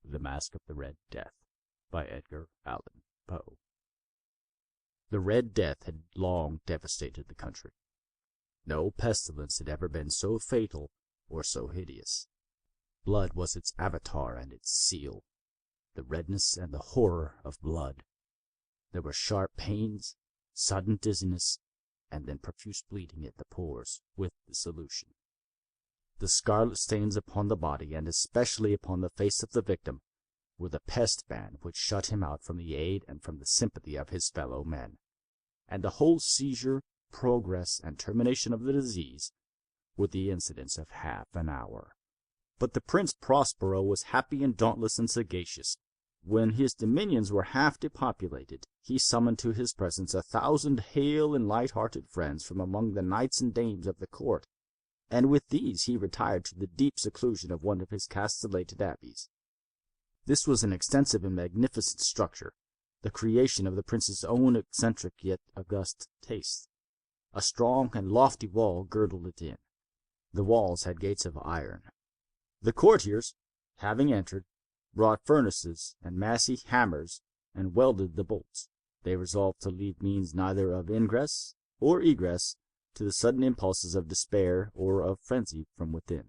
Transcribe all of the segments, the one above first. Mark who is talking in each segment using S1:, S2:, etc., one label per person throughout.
S1: The Masque of the Red Death by Edgar Allan Poe. The Red Death had long devastated the country. No pestilence had ever been so fatal or so hideous. Blood was its avatar and its seal, the redness and the horror of blood. There were sharp pains, sudden dizziness, and then profuse bleeding at the pores with the solution. The scarlet stains upon the body, and especially upon the face of the victim, were the pest ban which shut him out from the aid and from the sympathy of his fellow men. And the whole seizure, progress, and termination of the disease were the incidents of half an hour. But the Prince Prospero was happy and dauntless and sagacious. When his dominions were half depopulated, he summoned to his presence 1,000 hale and light-hearted friends from among the knights and dames of the court, and with these he retired to the deep seclusion of one of his castellated abbeys. This was an extensive and magnificent structure, the creation of the prince's own eccentric yet august taste. A strong and lofty wall girdled it in. The walls had gates of iron. The courtiers, having entered, brought furnaces and massy hammers and welded the bolts. They resolved to leave means neither of ingress or egress to the sudden impulses of despair or of frenzy from within.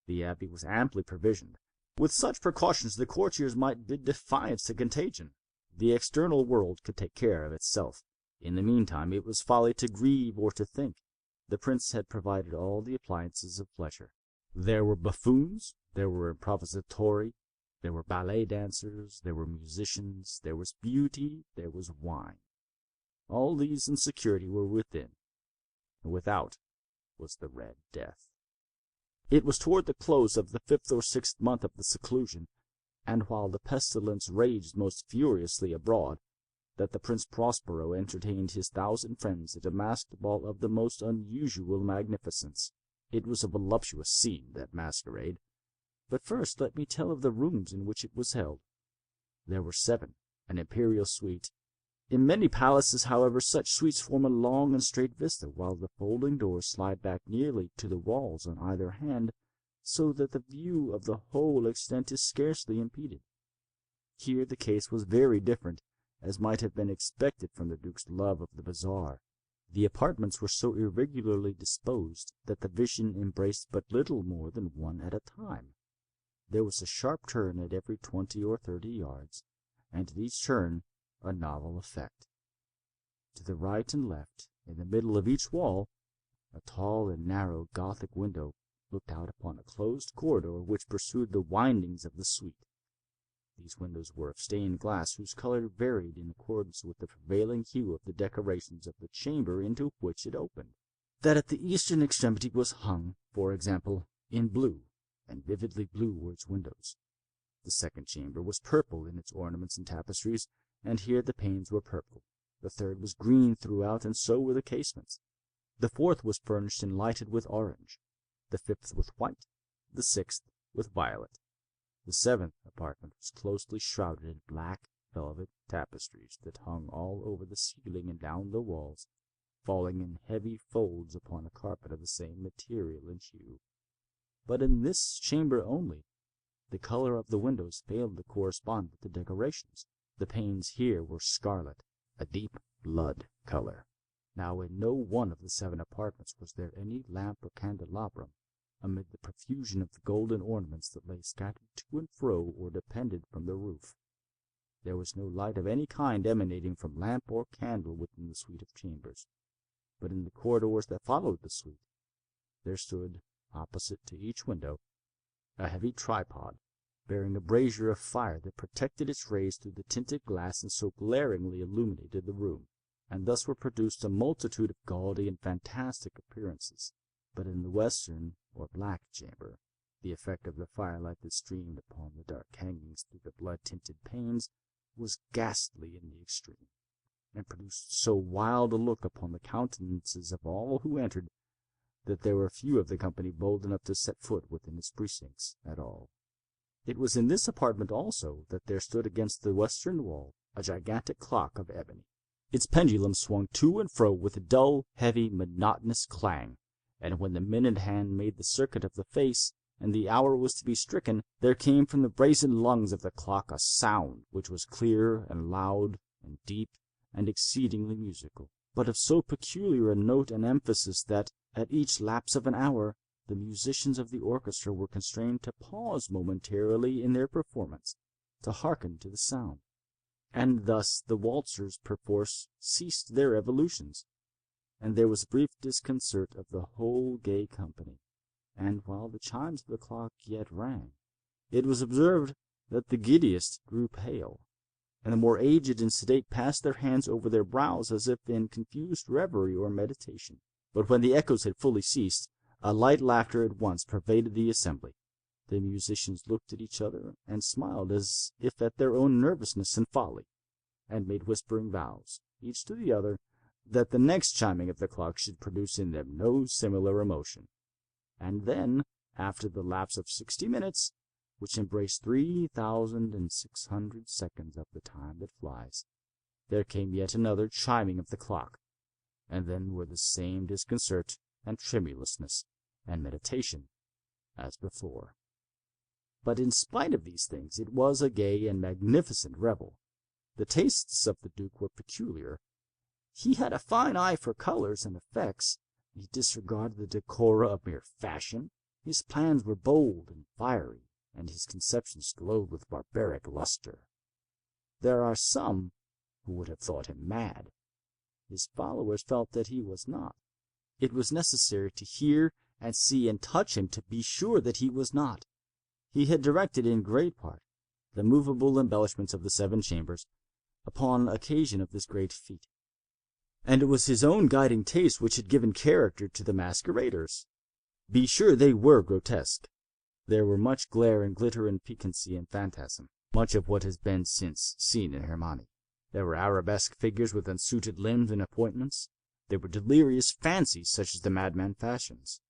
S1: The abbey was amply provisioned. With such precautions the courtiers might bid defiance to contagion. The external world could take care of itself. In the meantime it was folly to grieve or to think. The prince had provided all the appliances of pleasure. There were buffoons, there were improvisatori, there were ballet dancers, there were musicians, there was beauty, there was wine. All these in security were within, and without was the Red Death. It was toward the close of the 5th or 6th month of the seclusion, and while the pestilence raged most furiously abroad, that the Prince Prospero entertained his 1,000 friends at a masked ball of the most unusual magnificence. It was a voluptuous scene, that masquerade. But first let me tell of the rooms in which it was held. There were 7, an imperial suite. In many palaces, however, such suites form a long and straight vista, while the folding doors slide back nearly to the walls on either hand, so that the view of the whole extent is scarcely impeded. Here the case was very different, as might have been expected from the Duke's love of the bazaar. The apartments were so irregularly disposed that the vision embraced but little more than one at a time. There was a sharp turn at every 20 or 30 yards, and at each turn a novel effect. To the right and left, in the middle of each wall, a tall and narrow Gothic window looked out upon a closed corridor which pursued the windings of the suite. These windows were of stained glass, whose color varied in accordance with the prevailing hue of the decorations of the chamber into which it opened. That at the eastern extremity was hung, for example, in blue, and vividly blue were its windows. The second chamber was purple in its ornaments and tapestries, and here the panes were purple. The third was green throughout, and so were the casements. The fourth was furnished and lighted with orange, the fifth with white, the sixth with violet. The 7th apartment was closely shrouded in black velvet tapestries that hung all over the ceiling and down the walls, falling in heavy folds upon a carpet of the same material and hue. But in this chamber only, the color of the windows failed to correspond with the decorations. The panes here were scarlet, a deep blood color. Now in no one of the 7 apartments was there any lamp or candelabrum, amid the profusion of the golden ornaments that lay scattered to and fro or depended from the roof. There was no light of any kind emanating from lamp or candle within the suite of chambers, but in the corridors that followed the suite, there stood, opposite to each window, a heavy tripod, bearing a brazier of fire that protected its rays through the tinted glass and so glaringly illuminated the room, and thus were produced a multitude of gaudy and fantastic appearances. But in the western or black chamber, the effect of the firelight that streamed upon the dark hangings through the blood-tinted panes was ghastly in the extreme, and produced so wild a look upon the countenances of all who entered, that there were few of the company bold enough to set foot within its precincts at all. It was in this apartment also that there stood against the western wall a gigantic clock of ebony. Its pendulum swung to and fro with a dull, heavy, monotonous clang, and when the minute hand made the circuit of the face, and the hour was to be stricken, there came from the brazen lungs of the clock a sound which was clear and loud and deep and exceedingly musical, but of so peculiar a note and emphasis that, at each lapse of an hour, the musicians of the orchestra were constrained to pause momentarily in their performance, to hearken to the sound. And thus the waltzers perforce ceased their evolutions, and there was brief disconcert of the whole gay company. And while the chimes of the clock yet rang, it was observed that the giddiest grew pale, and the more aged and sedate passed their hands over their brows as if in confused reverie or meditation. But when the echoes had fully ceased, a light laughter at once pervaded the assembly. The musicians looked at each other and smiled as if at their own nervousness and folly, and made whispering vows, each to the other, that the next chiming of the clock should produce in them no similar emotion. And then, after the lapse of 60 minutes, which embraced 3,600 seconds of the time that flies, there came yet another chiming of the clock, and then were the same disconcert and tremulousness and meditation as before. But in spite of these things, it was a gay and magnificent revel. The tastes of the Duke were peculiar. He had a fine eye for colors and effects. He disregarded the decora of mere fashion. His plans were bold and fiery, and his conceptions glowed with barbaric luster. There are some who would have thought him mad. His followers felt that he was not. It was necessary to hear and see and touch him to be sure that he was not. He had directed in great part the movable embellishments of the 7 chambers upon occasion of this great feat, and it was his own guiding taste which had given character to the masqueraders. Be sure they were grotesque. There were much glare and glitter and piquancy and phantasm, much of what has been since seen in Hermione. There were arabesque figures with unsuited limbs and appointments. There were delirious fancies such as the madman fashions.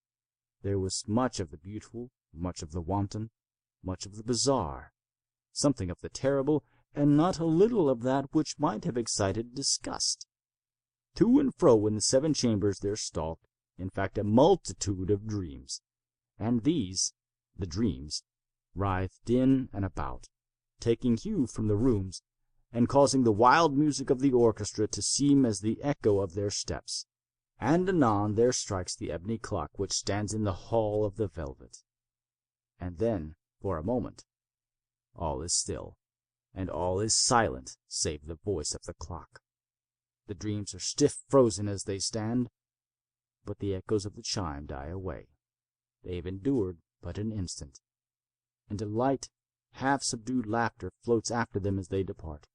S1: There was much of the beautiful, much of the wanton, much of the bizarre, something of the terrible, and not a little of that which might have excited disgust. To and fro in the 7 chambers there stalked, in fact, a multitude of dreams, and these, the dreams, writhed in and about, taking hue from the rooms, and causing the wild music of the orchestra to seem as the echo of their steps. And anon there strikes the ebony clock which stands in the hall of the velvet. And then, for a moment, all is still, and all is silent save the voice of the clock. The dreams are stiff frozen as they stand, but the echoes of the chime die away. They have endured but an instant, and a light, half-subdued laughter floats after them as they depart.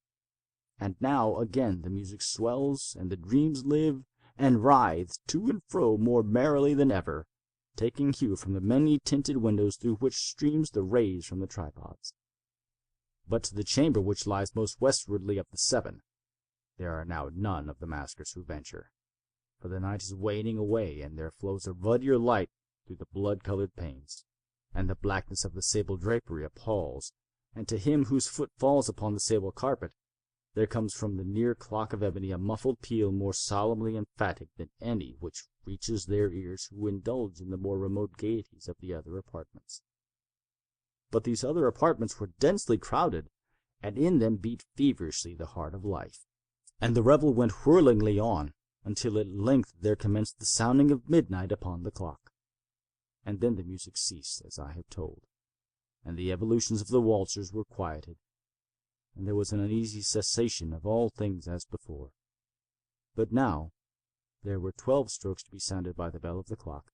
S1: And now again the music swells, and the dreams live and writhe to and fro more merrily than ever, taking hue from the many-tinted windows through which streams the rays from the tripods. But to the chamber which lies most westwardly of the 7, there are now none of the maskers who venture, for the night is waning away, and there flows a ruddier light through the blood-colored panes, and the blackness of the sable drapery appalls, and to him whose foot falls upon the sable carpet, there comes from the near clock of ebony a muffled peal more solemnly emphatic than any which reaches their ears who indulge in the more remote gaieties of the other apartments. But these other apartments were densely crowded, and in them beat feverishly the heart of life, and the revel went whirlingly on, until at length there commenced the sounding of midnight upon the clock. And then the music ceased, as I have told, and the evolutions of the waltzers were quieted, and there was an uneasy cessation of all things as before. But now there were 12 strokes to be sounded by the bell of the clock,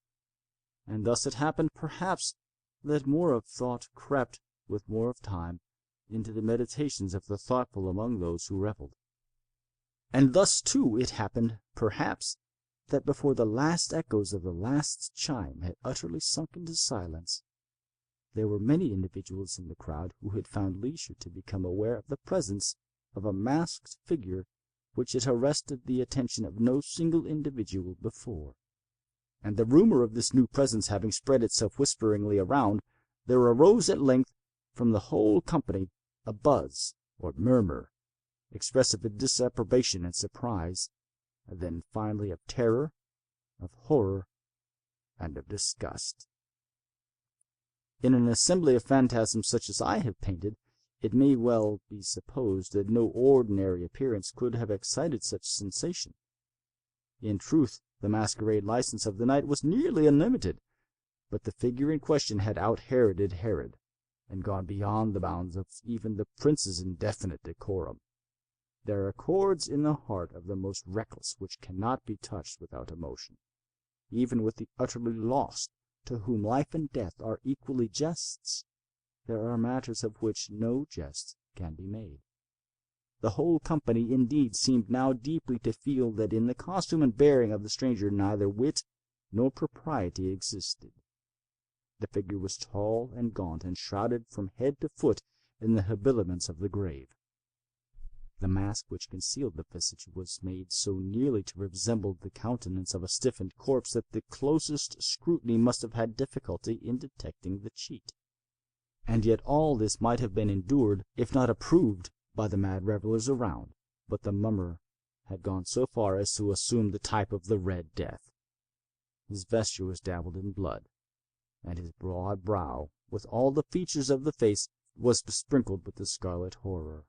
S1: and thus it happened, perhaps, that more of thought crept, with more of time, into the meditations of the thoughtful among those who revelled. And thus, too, it happened, perhaps, that before the last echoes of the last chime had utterly sunk into silence, there were many individuals in the crowd who had found leisure to become aware of the presence of a masked figure which had arrested the attention of no single individual before. And the rumor of this new presence having spread itself whisperingly around, there arose at length from the whole company a buzz or murmur, expressive of disapprobation and surprise, and then finally of terror, of horror, and of disgust. In an assembly of phantasms such as I have painted, it may well be supposed that no ordinary appearance could have excited such sensation. In truth, the masquerade license of the night was nearly unlimited, but the figure in question had out-Heroded Herod, and gone beyond the bounds of even the prince's indefinite decorum. There are chords in the heart of the most reckless which cannot be touched without emotion, even with the utterly lost, to whom life and death are equally jests. There are matters of which no jest can be made. The whole company, indeed, seemed now deeply to feel that in the costume and bearing of the stranger neither wit nor propriety existed. The figure was tall and gaunt, and shrouded from head to foot in the habiliments of the grave. The mask which concealed the visage was made so nearly to resemble the countenance of a stiffened corpse that the closest scrutiny must have had difficulty in detecting the cheat. And yet all this might have been endured, if not approved, by the mad revelers around, but the mummer had gone so far as to assume the type of the Red Death. His vesture was dabbled in blood, and his broad brow, with all the features of the face, was besprinkled with the scarlet horror.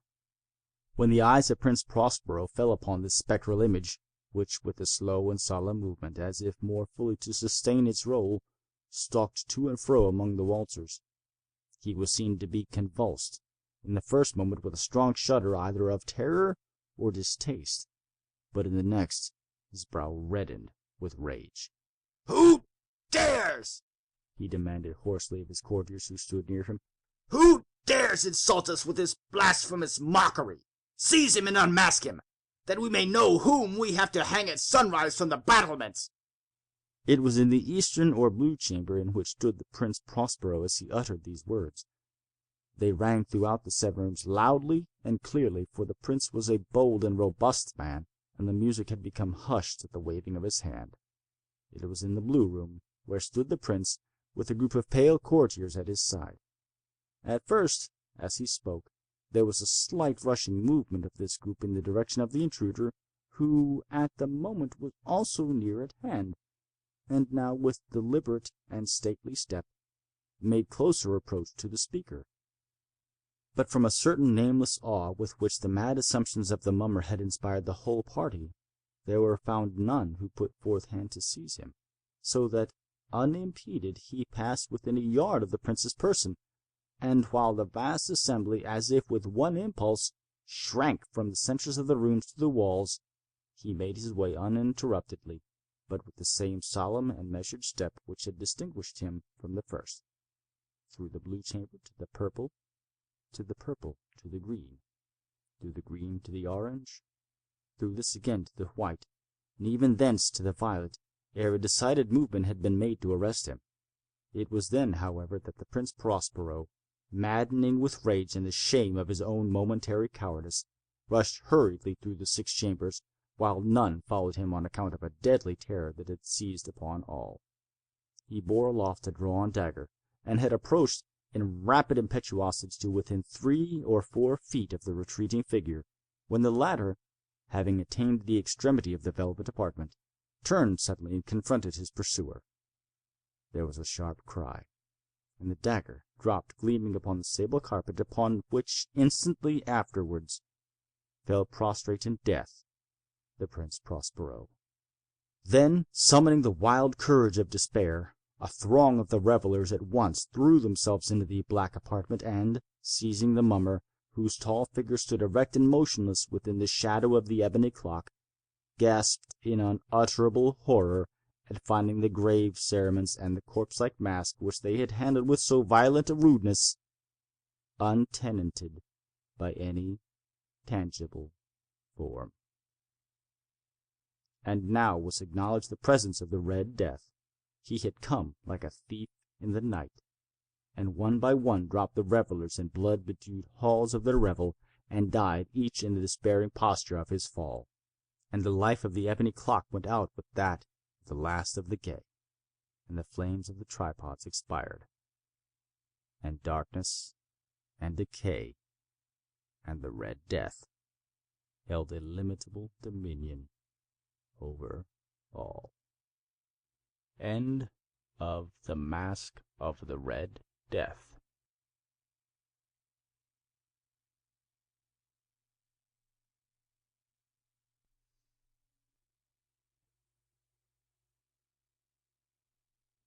S1: When the eyes of Prince Prospero fell upon this spectral image, which with a slow and solemn movement, as if more fully to sustain its rôle, stalked to and fro among the waltzers, he was seen to be convulsed, in the first moment with a strong shudder either of terror or distaste, but in the next his brow reddened with rage. "Who dares?" he demanded hoarsely of his courtiers who stood near him. "Who dares insult us with this blasphemous mockery? Seize him and unmask him, that we may know whom we have to hang at sunrise from the battlements." It was in the eastern or blue chamber in which stood the Prince Prospero as he uttered these words. They rang throughout the 7 rooms loudly and clearly, for the prince was a bold and robust man, and the music had become hushed at the waving of his hand. It was in the blue room, where stood the prince, with a group of pale courtiers at his side. At first, as he spoke, there was a slight rushing movement of this group in the direction of the intruder, who at the moment was also near at hand, and now with deliberate and stately step made closer approach to the speaker. But from a certain nameless awe with which the mad assumptions of the mummer had inspired the whole party, there were found none who put forth hand to seize him, so that, unimpeded, he passed within a yard of the prince's person, and while the vast assembly, as if with one impulse, shrank from the centers of the rooms to the walls, he made his way uninterruptedly, but with the same solemn and measured step which had distinguished him from the first, through the blue chamber to the purple, to the purple to the green, through the green to the orange, through this again to the white, and even thence to the violet, ere a decided movement had been made to arrest him. It was then, however, that the Prince Prospero, maddening with rage and the shame of his own momentary cowardice, rushed hurriedly through the 6 chambers, while none followed him on account of a deadly terror that had seized upon all. He bore aloft a drawn dagger, and had approached in rapid impetuosity to within 3 or 4 feet of the retreating figure, when the latter, having attained the extremity of the velvet apartment, turned suddenly and confronted his pursuer. There was a sharp cry, and the dagger dropped gleaming upon the sable carpet, upon which instantly afterwards fell prostrate in death the Prince Prospero. Then, summoning the wild courage of despair, a throng of the revelers at once threw themselves into the black apartment, and, seizing the mummer, whose tall figure stood erect and motionless within the shadow of the ebony clock, gasped in unutterable horror at finding the grave cerements and the corpse-like mask which they had handled with so violent a rudeness untenanted by any tangible form. And now was acknowledged the presence of the Red Death. He had come like a thief in the night, and one by one dropped the revelers in blood-bedewed halls of their revel, and died each in the despairing posture of his fall. And the life of the ebony clock went out with that of the last of the gay, and the flames of the tripods expired, and darkness and decay and the Red Death held illimitable dominion over all. End of The Masque of the Red death.